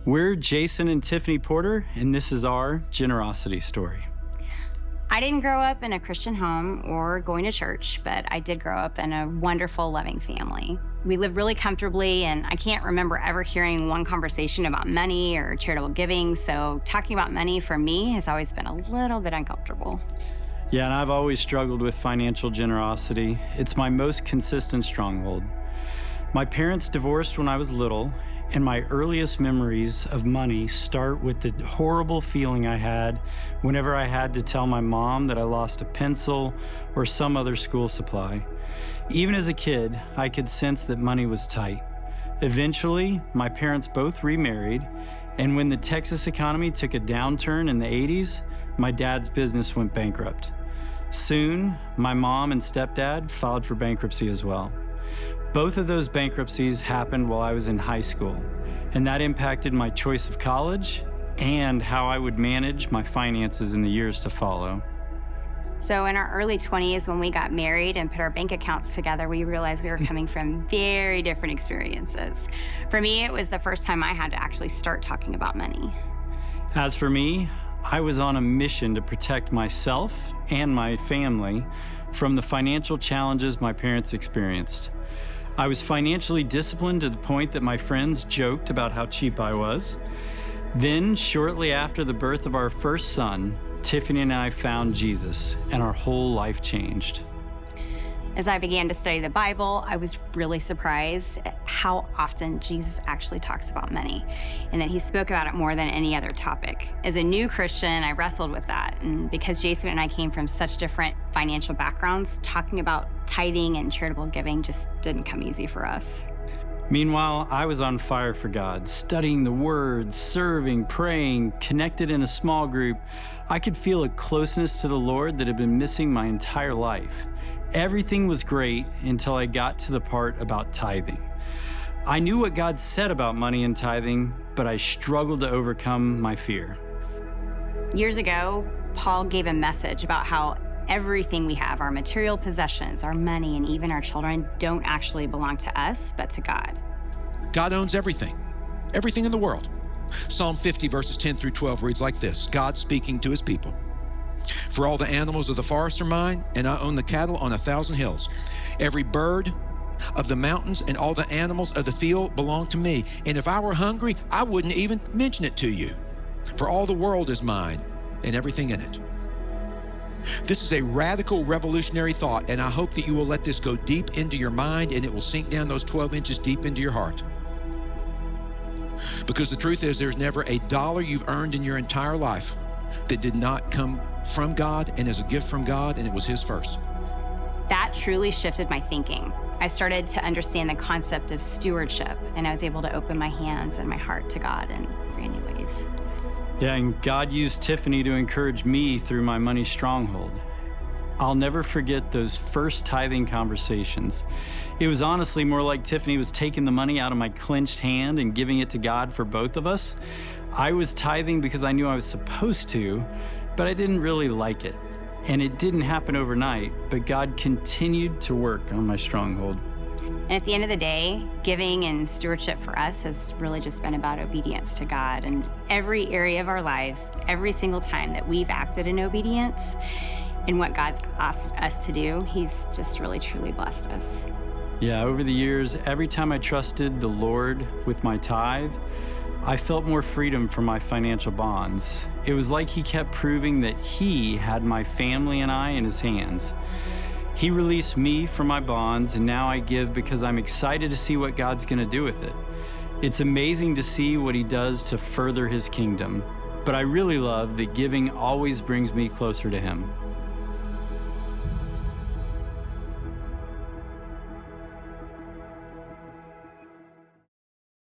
We're Jason and Tiffany Porter, and this is our generosity story. I didn't grow up in a Christian home or going to church, but I did grow up in a wonderful, loving family. We lived really comfortably, and I can't remember ever hearing one conversation about money or charitable giving, so talking about money for me has always been a little bit uncomfortable. Yeah, and I've always struggled with financial generosity. It's my most consistent stronghold. My parents divorced when I was little, and my earliest memories of money start with the horrible feeling I had whenever I had to tell my mom that I lost a pencil or some other school supply. Even as a kid, I could sense that money was tight. Eventually, my parents both remarried, and when the Texas economy took a downturn in the 80s, my dad's business went bankrupt. Soon, my mom and stepdad filed for bankruptcy as well. Both of those bankruptcies happened while I was in high school, and that impacted my choice of college and how I would manage my finances in the years to follow. So in our early 20s, when we got married and put our bank accounts together, we realized we were coming from very different experiences. For me, it was the first time I had to actually start talking about money. As for me, I was on a mission to protect myself and my family from the financial challenges my parents experienced. I was financially disciplined to the point that my friends joked about how cheap I was. Then, shortly after the birth of our first son, Tiffany and I found Jesus, and our whole life changed. As I began to study the Bible, I was really surprised at how often Jesus actually talks about money, and that he spoke about it more than any other topic. As a new Christian, I wrestled with that, and because Jason and I came from such different financial backgrounds, talking about tithing and charitable giving just didn't come easy for us. Meanwhile, I was on fire for God, studying the Word, serving, praying, connected in a small group. I could feel a closeness to the Lord that had been missing my entire life. Everything was great until I got to the part about tithing. I knew what God said about money and tithing, but I struggled to overcome my fear. Years ago, Paul gave a message about how everything we have, our material possessions, our money, and even our children, don't actually belong to us, but to God. God owns everything in the world. Psalm 50 verses 10 through 12 reads like this: God speaking to his people. For all the animals of the forest are mine, and I own the cattle on 1,000 hills. Every bird of the mountains and all the animals of the field belong to me. And if I were hungry, I wouldn't even mention it to you. For all the world is mine and everything in it. This is a radical, revolutionary thought, and I hope that you will let this go deep into your mind and it will sink down those 12 inches deep into your heart. Because the truth is, there's never a dollar you've earned in your entire life that did not come from God and as a gift from God, and it was his first. That truly shifted my thinking. I started to understand the concept of stewardship, and I was able to open my hands and my heart to God in brand new ways. Yeah, and God used Tiffany to encourage me through my money stronghold. I'll never forget those first tithing conversations. It was honestly more like Tiffany was taking the money out of my clenched hand and giving it to God for both of us. I was tithing because I knew I was supposed to, but I didn't really like it. And it didn't happen overnight, but God continued to work on my stronghold. And at the end of the day, giving and stewardship for us has really just been about obedience to God. And every area of our lives, every single time that we've acted in obedience in what God's asked us to do, he's just really, truly blessed us. Yeah, over the years, every time I trusted the Lord with my tithe, I felt more freedom from my financial bonds. It was like he kept proving that he had my family and I in his hands. He released me from my bonds, and now I give because I'm excited to see what God's going to do with it. It's amazing to see what he does to further his kingdom, but I really love that giving always brings me closer to him.